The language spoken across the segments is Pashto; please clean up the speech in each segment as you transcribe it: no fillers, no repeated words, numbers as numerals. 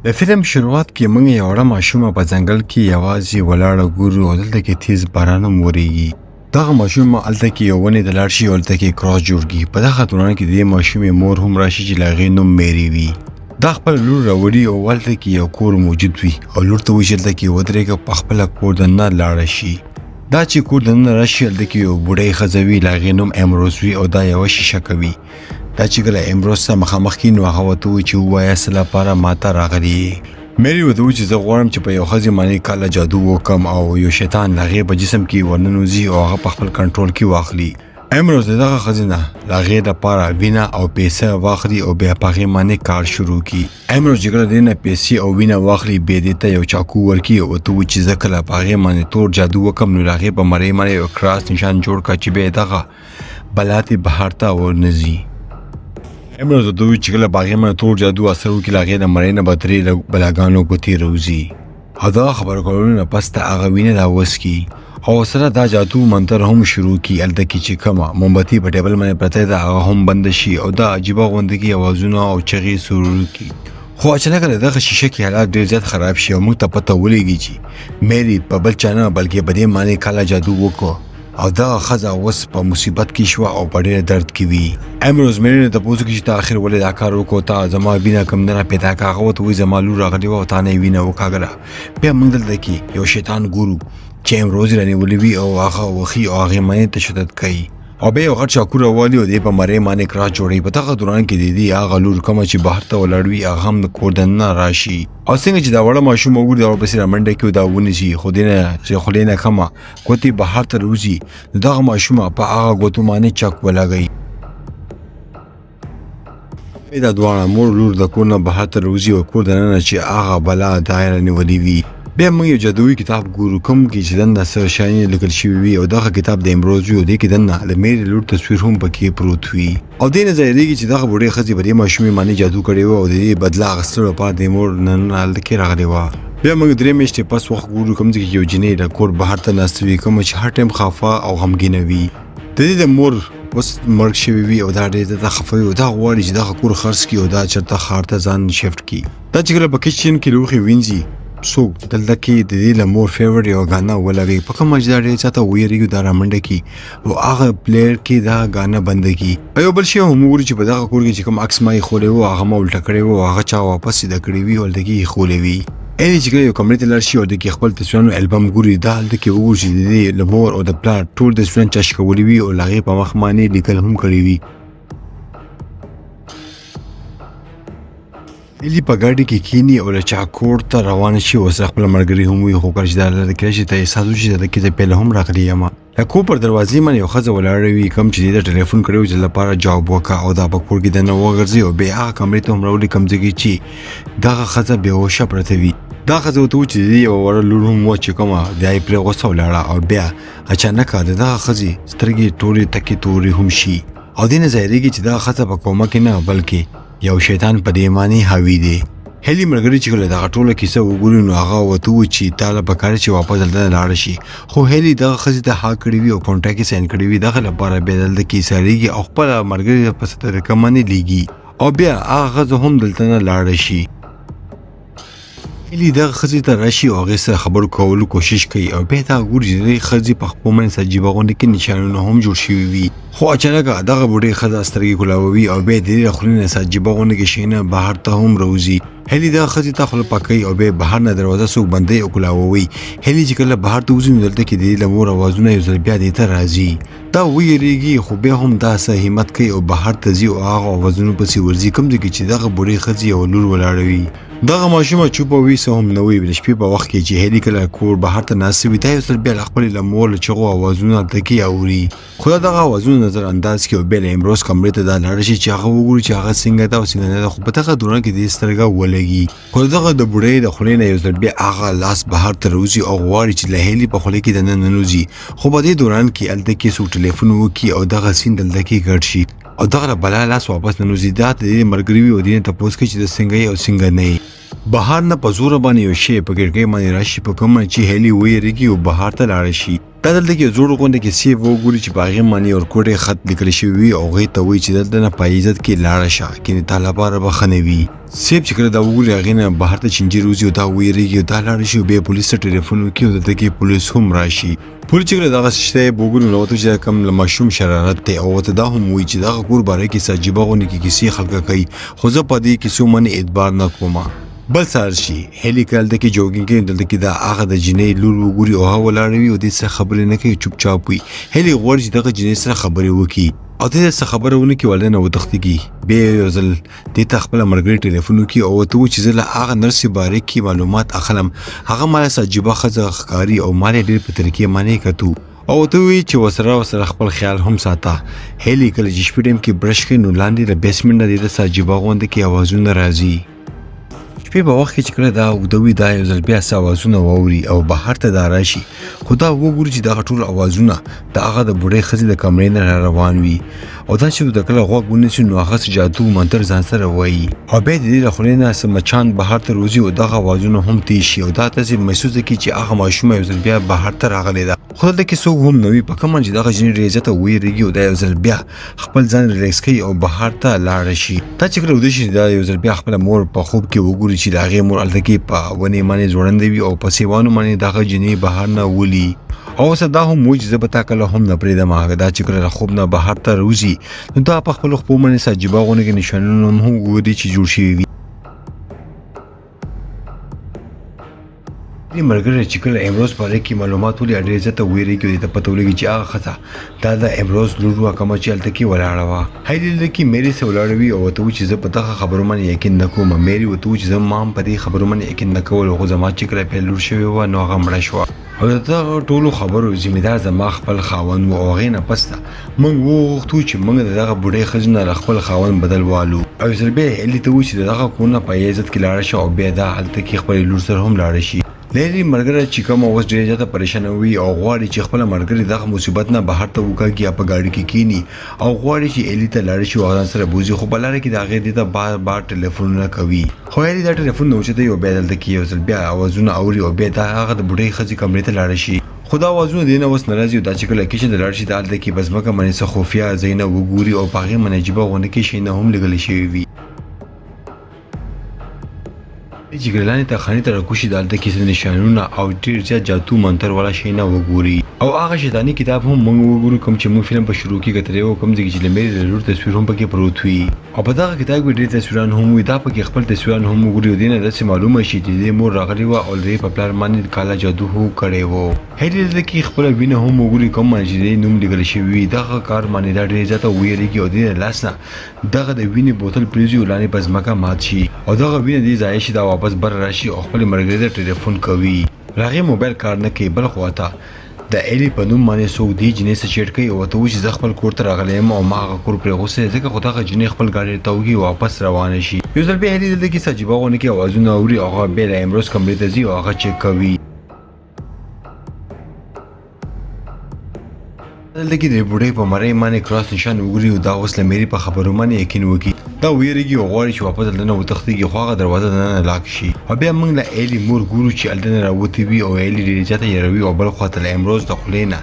د فلم شروعات کې موږ یو وړه ماشومه په ځنګل کې یوازې ولاړه ګورو او دلته کې تیز باران هم وریږي. دغه ماشوم هلته کې یو ونې ته لاړ شي او هلته کې کراس جوړږي. په دغه دوران کې د دې ماشومې مور هم راشي چې د هغې نوم میري وي. دا خپله لور راوړي او هلته کې یو کور موجود وي او لور ته وایي چې هلته کې ودرېږه په خپله کور دننه لاړه شي. دا چې کور دننه راشي هلته کې یو بوډۍ ښځه وي د هغې نوم امروز وي او دا یوه شیشه کوي. دا چې کله امروز ته مخامخ کېږي نو هغه ورته وایي چې ووایه څه لپاره ما ته راغلي یې. میري ورته وایي چې زه غواړم چې په یو ښځې باندې کاله جادو وکړم او یو شیطان د هغې په جسم کې ورننوځي او هغه په خپل کنټرول کې واخلي. امروز د دغه ښځې نه د هغې دپاره وینه او پیسه واخلي او بیا په هغې باندې کار شروع کړي. امروز چې کله د دې نه پیسې او وینه واخلي بیا دې ته یو چاقو ورکړي او ورته وایي چې زه کله په هغې باندې تور جادو وکړم نو د هغې په مرۍ باندې یو کراس نشان جوړ کړه چې بیا دغه بلا ته بهر ته ورنځي. امروز ورته وایي چې کله په هغې باندې تور جادو اثر وکړي د هغې د مرۍ نه به درې بلاګانو ګوتې راوځي او دغه خبرو کولو نه پس ته هغه وینه راوڅکي او سره دا جادو منتر هم شروع کړي. هلته کې چې کومه مومبتي په ټیبل باندې پرته ده هغه هم بنده شي او دا عجیبه غوندې کې اوازونه او چغې سرور کړي. خو اچانک د دغه شیشه کې حالات ډېر زیات خراب شي او موږ ته پته ولګي چې میري په بل چا نه بلکې په دې باندې کاله جادو وکړو او دغه ښځه اوس په مصیبت کې شوه او په ډېر درد کې وي. امروز میري نه تپوس وکړي چې ته آخر ولې دا کار وکړو تا زما وینه کوم نه راپیدا کړه. هغه ورته وایي زما لور راغلې وه او تا نه یې وینه وکاږله. بیا موږ دلته کې یو شیطان ګورو چې امروز یې رانیولې وي او هغه وښي او هغې باندې تشدد کوي او بیا یو غټ چاقو راوالي او دې په مرۍ باندې کراس جوړوي. په دغه دوران کې د دې هغه لور کومه چې بهر ته ولاړ وي هغه هم د کور دننه راشي او څنګه چې دا وړه ماشوم وګوري دا ورپسې رامنډه کړي او دا ونیسي خو دې نه چې خولې نه کمه ګوتې بهر ته راوځي نو دغه ماشومه په هغه ګوتو باندې چک ولګوي. دا دواړه مور لور د کور نه بهر ته راوځي او کور دننه چې هغه بلا دایره نیولې وي. بیا موږ یو جادویي کتاب ګورو کوم کې چې دننه څه شیان لیکل شوي وي او دغه کتاب د امروز وي او دې کې دننه د میري لور تصویر هم پکې پروت وي او دې نه ظاهرېږي چې دغه بوډۍ ښځې په دې ماشومې باندې جادو کړی وه او د دې بدله اخیستلو لپاره د مور نن هلته کې راغلې وه. بیا موږ 3 میاشتې پس وخت ګورو کوم ځای کې یو جینۍ د کور بهر ته ناسته وي کومه چې هر ټایم خفه او غمګینه وي. د دې د مور اوس مرګ شوی وي او دا ډېر زیاته خفه وي او دا غواړي چې دغه کور خرڅ کړي او دا چېرته ښار ته ځان شفټ کړي. دا چې کله په کچن کې لوښي وینځي څوک دلته کې د دې له مور فیورټ یو ګانا ولګوي په کومه چې دا ډېر زیاته ویریږي دا رامنډه کړي او هغه پلیئر کې دا ګانا بنده کړي. او یو بل شی هم وګوري چې په دغه کور کې چې کوم عکس ما ایښولی و هغه ما الټه کړی و او هغه چا واپس سیده کړی وي او هلته کې ایښولی وي. یعنې چې کله یو کمرې ته لاړ شي او هلته کې خپل تصویرانو البم ګوري دا هلته کې وګوري چې د دې له مور او د پلار ټول تصویران چا شکولي وي او له هغې په مخ باندې لیکل هم کړي وي. هیلي په ګاډي کې کښېني او له چا کور ته روانه شي او سره خپله ملګري هم وي خو کله چې دا لرې کړی شي ته احساس وشي چې دلته کې زه پهله هم راغلی یم. د کور پر دروازې باندې یو ښځه ولاړه وي کوم چې دې ته ټلیفون کړی و چې لپاره جواب وکړه او دا په کور کې دننه وګرځي او بیا هغه کمرې ته هم راولي کوم ځای کې چې دغه ښځه بېهوشه پرته وي. دا ښځه ورته وایي چې د دې یوه وړه لور هم وه چې کومه دا یې پرې غوسه ولاړه او بیا اچانکه د دغه ښځې سترګې تورې تکې تورې هم شي او دې نه ظاهرېږي چې دغه ښځه په کومه کې نه بلکې یو شیطان په دې باندې حاوي دی. هیلي ملګري چې کله دغه ټوله کیسه وګوري نو هغه ورته وایي چې تا له پکار چې واپس دلته لاړه شي خو هیلي دغه ښځې ته ها کړي وي او کونټرکټ یې ساین کړی وي دغه لپاره بیا دلته کې ایسارېږي او خپله ملګري په څه طریقه باندې لیږي او بیا هغه ښځه هم دلته نه لاړه شي. هیلي دغه ښځې ته راشي او هغې سره خبرو کولو کوشش کوي او بیا دغه ګوري چې د دې ښځې په خپو باندې عجیبه غوندې کې نشانونه هم جوړ شوي وي خو اچانکه دغه بوډۍ ښځه سترګې کولاووي او بیا د دې له خولې نه څه عجیبه غوندې کې شیونه بهر ته هم راوځي. هیلي دغه ښځې ته خوله پاکوي او بیا بهر نه دروازه څوک بندوي او کولاووي. هیلي چې کله بهر ته وځي نو دلته کې د دې له مور اوازونه یو ځل بیا دې ته راځي. دا ویریږي خو بیا هم دا څه همت کوي او بهر ته ځي او هغه اوازونو پسې ورځي کوم ځای کې چې دغه بوډۍ ښځې یوه لور ولاړه وي. دغه ماشومه چوپه وي څه هم نه وي. د شپې په وخت کې چې هیلي کله کور بهر ته ناسته وي دا یو ځل بیا له خپلې له مور له چغو اوازونه هلته کې اوري خو دا دغه اوازونه نظر انداز کړي او بیا له امروز کمرې ته دا لاړه شي چې هغه وګوري چې هغه څنګه ده او څنګه نه ده خو په دغه دوران کې د دې سترګه ولګي خو دغه د بوډۍ د خولې نه یو ځل بیا هغه لاس بهر ته راوځي او غواړي چې له هیلي په خولې کې دننه ننوځي خو په دې دوران کې هلته کې څوک ټلیفون وکړي او دغه سین دلته کې ګډ شي او دغه له بلا لاس واپس ننوځي. دا د دې ملګري وي او دې نه تپوس کوي چې د څنګه یې او څنګه نه یې. بهر نه په زوره باندې یو شی په کړکۍ باندې راشي په کومه چې هیلي ویریږي او بهر ته لاړه شي دا دلته کې زوړ غونډه کې سیف وګوري چې باغې معنی او کوټه خط لیکل شوی او غي ته وی چې دلته نه پایزت کې لاړ شه کې طالبان بخنوي سیف چې کړه دا وګوري هغه نه بهر ته چنجي روزي او دا ویریږي دا لاړ شي به پولیس ته ټلیفون وکړي او دلته کې پولیس هم راشي پولیس چې دا شته وګوري نو ته چې کم مشوم شرارت ته او ته دا هم وی چې دا کور باره کې سجيبه غونې کې کسی خلک کوي خو زه په دې کې سو من اعتبار نه کوم بل سار شي هلیکال د کې جوګینګ کې دلته کې دا هغه د جنې لور وګوري او هوا لاړوي او دې څه خبرې نه کوي چوپ چاپ وي هلی غوړ چې دغه جنې سره خبرې وکي او دې څه خبرونه کې ولنه وتختګي به یو ځل دې تخپل مرګري ټلیفون کې او ته چې زله هغه نرسي باره کې معلومات اخلم هغه مال سجيبه خزه ښکاری او مال ډېر په طریقې معنی کتو او ته وی چې وسره خپل خیال هم ساته هلی کله چې شپډم کې برش کې نو لاندې د بیسمنټ د سجيبه غوند کې आवाजونه راځي په وخت کې چې کله دا ودوي دا یو ځل بیا اوازونه ووري او بهر ته دا راشي خدا وګوري چې دا ټول اوازونه د هغه د بډې خزي د کمرې نه روان وي او دا چې د کله غوګونه چې نو هغه جادو منتر ځان سره وایي او به دې له خلینو سمچان بهر ته روزي او دغه اوازونه هم تیشي او دا تاسو محسوس کی چې هغه ماشومه یو ځل بیا بهر ته راغلی دا خو د کې سو هم نوې په کوم چې دغه جن ریزه ته ویریږي او دا یو ځل بیا خپل ځان ریلیکس کوي او بهر ته لاړ شي تا چې کله ودی شي دا یو ځل بیا خپل مور په خوب کې وګوري چې داغه مور الته په ونی باندې جوړندې وي او په سیوانو باندې دغه جنې بهر نه ولي او صدا هم موجزه به تاکله هم نه پرې د ماغه دا چې کله خوب نه بهر ته روزي نو دا په خپل خپل باندې سجيبه غونه کې نشانونه هم ګوري چې جوړ شي وي مرګره چې کله امروز پاره کې معلومات ولې اډریزه ته ویری کې ته پته ولګي چې هغه خطا دا د امروز لورو کوم چې الته کې ولاړه وا هایله کې مېری سره ولاړوي او ته چې زه په دغه خبرو باندې یقین نکوم مېری وته چې زه مام په دې خبرو باندې یقین نکول خو زما چې کله په لور شوی و نو هغه مړ شو او دا ټولو خبرو ذمہدار زما خپل خاون او غینه پسته موږ وغوښتو چې موږ دغه بډې خزنه خپل خاون بدلوالو او زربه الی ته و چې دغه کونه په عزت کې لاړ شو او بیا دا الته کې خپل لور سره هم لاړ شي لیلی مرګره چې کوم اوس ډېر زیاته پریشان وي او غواړي چې خپل مرګري دغه مصیبت نه بهر ته وکړي په گاډي کې کینی او غواړي چې الی ته لاړ شي او ځان سره بوزي خو بلاره کې دا غې دې ته بار ټلیفون نه کوي خو الی دا ټلیفون نو چې یو بدل د کیو ځل بیا اوازونه اوري او بیا دا هغه د بډې خزي کمرې ته لاړ شي خدا وازونه دینه وس ناراضي دا چې کله کې چې د لاړ شي دالته کې بزمکه منې څه خفیا زینه وګوري او پاغه منجبه غونه کې شي نه هم لګل شي وي چې ګرلانی ته خاني ته کوشي دالته کې نشانونه او ډیر زیات جادو منتر والا شي نه وګوري او هغه شیطانی کتاب هم موږ وګورو کوم چې موږ فلم په شروع کې کترې او کوم ځای چې لمبې د لور تصویر هم پکې پروت وي او په دغه کتاب کې ډیر تصویران هم وي دا پکې خپل تصویران هم وګوري او دینه د معلومه شي چې د مور راغلی و او لري په پلان باندې کالا جادو هو کړي وو هیله د کې خپل وینه هم وګوري کوم چې نوم لګل شي وي دغه کار باندې دا ډیر زیات ویریږي او دینه لاسنه دغه د وینې بوتل پریزي ولانه پزماکه مات شي او دغه وینه دې ځای شي دا واپس بر راشي او خپل مرګري ته ټلیفون کوي راغي موبایل کار نه کوي بل خواته د الی په نوم باندې سو دی جنې څه چټ کوي او ته چې ځ خپل کور ته راغلم او ما کور پر غوسه ځکه خدای جنې خپل گاډي توګي واپس روان شي یو ځل به هلي د کې سجيبه غونه کې اوازونه اوري او هغه به امروز کمرې ته ځي او هغه چک کوي دلته کې د بوډۍ په مړی باندې کراس نشان وګوري او دا اوس لمېری په خبرو باندې یقین وکړي دا ویریږي او غواړي چې واپس دلته وتښتيږي خو هغه دروازه نه لاک شي او بیا موږ له ایلی مور ګورو چې الدن راوتی وي او ایلی ډېر زیاته یروي او بل خواته له امروز د خلینا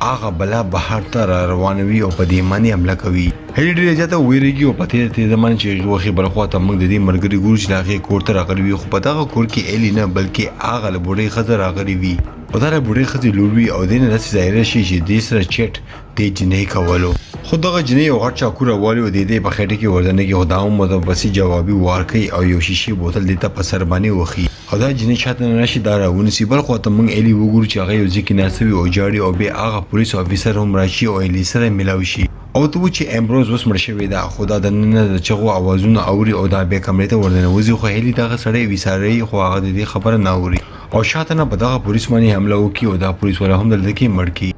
هغه بلا بهر ته روانوي او په دې باندې حمله کوي هلي ډېر زیاته ویریږي او په دې زمانه چې وخی بل خواته موږ د دې مرګري ګورو چې هغه کور ته راغلی وي خو په دغه کور کې ایلی نه بلکې هغه له بوډۍ خزه راغلی وي او دا بوډۍ خزه لوروي او دینه داسې ظاهره شي چې دې سره چټ دې جنې کولو خو دغه جنې یو غټ چاکوره والي او دې په خېټه کې ورځنه کې خداو متوسي جوابي ورکي او یو شیشې بوتل دې ته په سر باندې وخی او دا جنې چاته نشي دا راونسي بل خو ته موږ الی وګورو چې هغه یو ځکه ناسوي او جاړي او به هغه پولیس افیسر هم راشي او الی سره ملاوي شي او ته چې امروز وس مړ شوی دا خدا د نن د چغو اوازونه اوري او دا به کمرې ته ورننه وځي خو هلي دغه سړی وساري خو هغه دې خبره نه اوري او شاته نه په دغه پولیس باندې حمله وکي او دا پولیس والا هم دلته کې مړ کی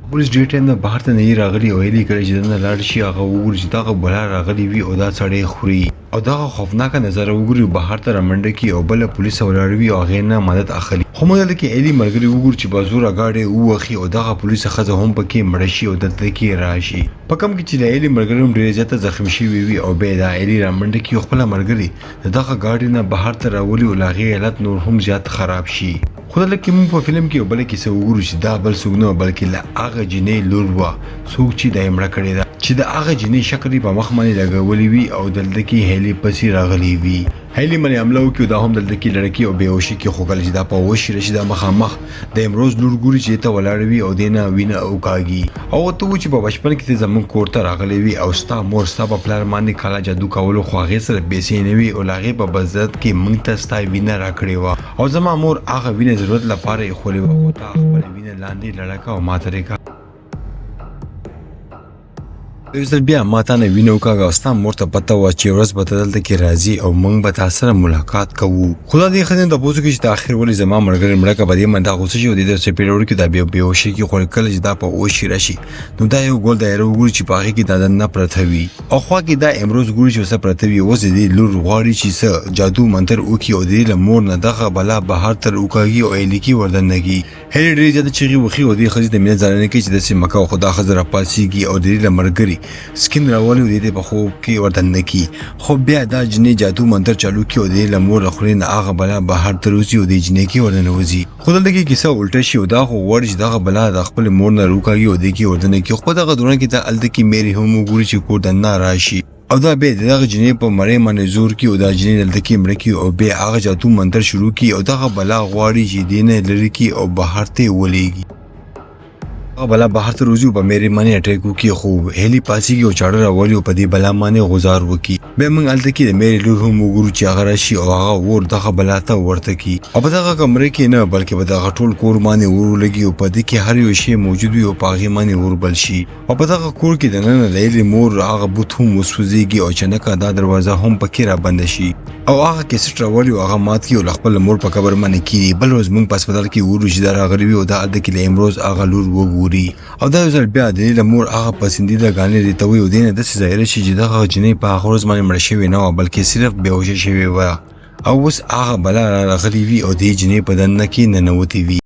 پولیس ډېر ټایم نه بهر ته نه راغلي او هلي کړی چې نه لاړ شي هغه وګوري چې دغه بلا راغلی وي او دا سړی خوري او دغه خوفناک نظر وګوري بهر ته رامنډه کی او بل پولیس ولاړوي او هغه نه مدد اخلي خو موږ دلته کې الی مرګري وګوري چې بازور اگاډي وخی او دغه پولیس خزه هم پکې مړ شي او دلته کې راشي په کوم کې چې د ایلی مرګري هم ډېر زیاته زخمی شوی وي او بیا دا ایلی رامنډه کې خپل مرګري دغه گاډي نه بهر ته راولي او لاغي حالت نور هم زیات خراب شي. خو دلته موږ په فلم کې بل کې څه وګورو چې دا بل څوک نه بلکې لا هغه جنې لور وا څوک چې د امړه کړی دا چې د هغه جنې شکل په مخ باندې لګولې وي او دلته کې هیلی پسې راغلی وي. هیلی باندې حمله وکړو دا هم دلته کې لړکی او بیهوشي کې خوګل چې دا په وشي رشي دا مخامخ د امروز لور ګوري چې ته ولاړ وي او دینه وینه او کاږي او ته چې په بچپن کې زمون کور ته راغلی وي او ستا مور ستا په پلار باندې کاله جادو کولو خو هغه سره بیسې نه وي او لاغه په بزت کې مونږ ته ستا وینه راکړې و او زما مور هغه وینه ضرورت لپاره یې خولې و او تا خپل وینه لاندې لړکا او ماتره کا یوزل بیا ماته نه وینو کاغه استا مرته پته و چې ورځ به دلته کې راځي او موږ به تاسو سره ملاقات کوو. خدا دې خدای ته پوښتنه کوي چې اخر ولې زما مرګر مړه کا بده منډه غوسه شي او دې څه پیړور کې دا به وشي کې خو کله چې دا په وشي راشي نو دا یو ګول دایره وګوري چې پاغه کې دا نه پرتوي او خو کې دا امروز ګوري چې څه پرتوي اوس دې لور غواړي چې څه جادو منتر وکي او دې لمور نه دغه بلا بهر تر وکاږي او الیکی وردنګي هر ډېر زیات چغي وخی او دې خځې د مینه ځاننه کې چې د سیمکا او خدا خزر پاسيږي او دې لمرګري سکین راولي دې په خوب کې وردن کی خو بیا دا جنې جادو منتر چالو کې او دې لمور خورین هغه بلا بهر تروسی او دې جنې کې وردن وځي خو دلته کې کیسه الټه شي او دا خو ورج دغه بلا د خپل مور نه روکاږي او دې کې وردن کې خو دغه دوران کې ته الته کې مېری هم ګوري چې کور دنه راشي او دا به دغه جنې په مړې باندې زور کې او دا جنې دلته کې مړ کې او به هغه جادو منتر شروع کی او دغه بلا غواړي چې دینه لری کې او بهر ته ولېږي هغه بلا بهر ته روزي په مېری باندې اٹیک وکي خو هلی پاسي او چاړه راولي په دې بلا باندې غزار وکي به موږ الته کې د مېری لور هم وګورو چې هغه راشي او هغه ور دغه بلا ته ورته کی او په دغه کمرې کې نه بلکې په دغه ټول کور باندې ور لګي او په دې کې هر یو شی موجود وي او پاغي باندې ور بل شي او په دغه کور کې د نن لیلی مور هغه بوت هم وسوځيږي او چنکه دا دروازه هم پکې را بند شي او هغه کې سټراولي او هغه مات کی او خپل مور په قبر باندې کیږي بل روز موږ په هسپتال کې ورو چې دا راغلی او دا د کې امروز هغه لور وګوري او دا ځل بیا د لمور هغه پسندیده غانې دي ته وي او دینه د ظاهر شي چې دغه جنې په هغه ورځ باندې مړ شوی نه بلکې صرف بیهوش شوی و او اوس هغه بلا راغلی وي او د جنې په دنه کې ننوتی وي